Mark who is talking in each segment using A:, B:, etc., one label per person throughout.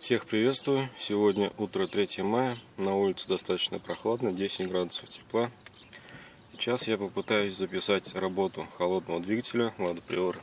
A: Всех приветствую! Сегодня утро 3 мая, на улице достаточно прохладно, 10 градусов тепла. Сейчас я попытаюсь записать работу холодного двигателя Lada Priora.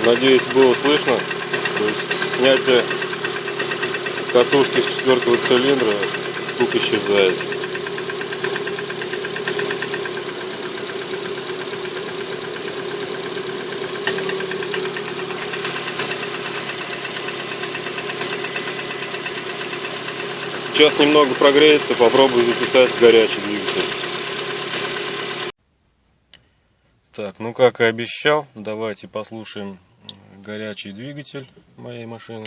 A: Надеюсь, было слышно. То есть снятие катушки с 4-го цилиндра, стук исчезает. Сейчас немного прогреется, попробую записать горячий двигатель. Так, ну как и обещал, давайте послушаем горячий двигатель моей машины.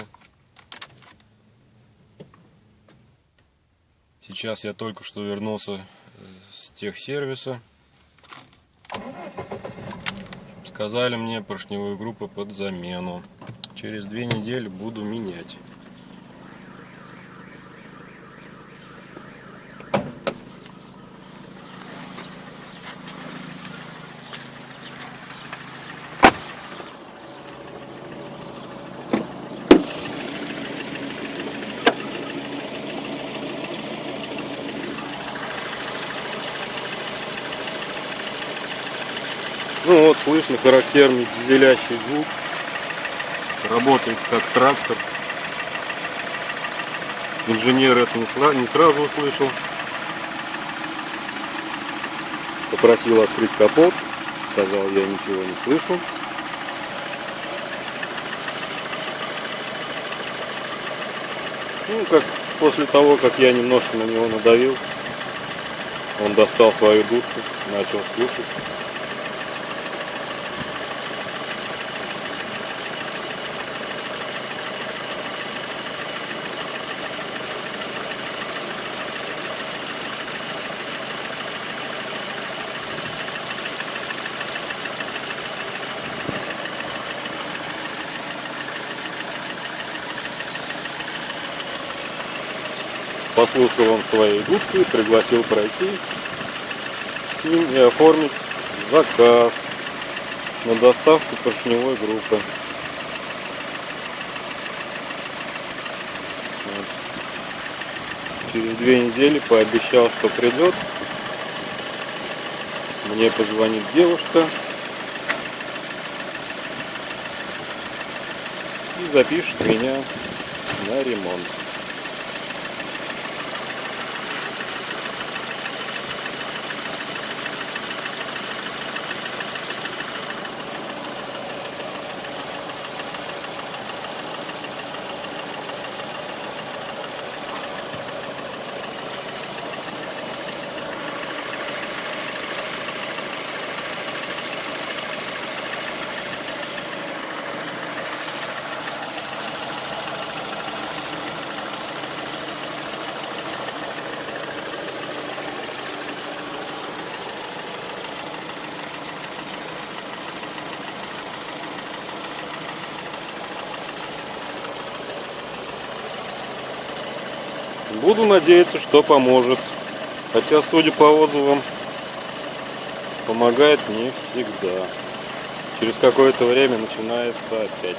A: Сейчас я только что вернулся с техсервиса. Сказали мне поршневую группу под замену. Через 2 недели буду менять. Ну вот, слышно характерный дизелящий звук. Работает как трактор. Инженер это не сразу услышал. Попросил открыть капот. Сказал, я ничего не слышу. Ну, как после того, как я немножко на него надавил, он достал свою дудку, начал слушать. Послушал он своей губки, пригласил пройти. с ним и оформить заказ на доставку поршневой группы. Вот. Через 2 недели пообещал, что придет. Мне позвонит девушка и запишет меня на ремонт. Буду надеяться, что поможет. Хотя, судя по отзывам, помогает не всегда. Через какое-то время начинается опять.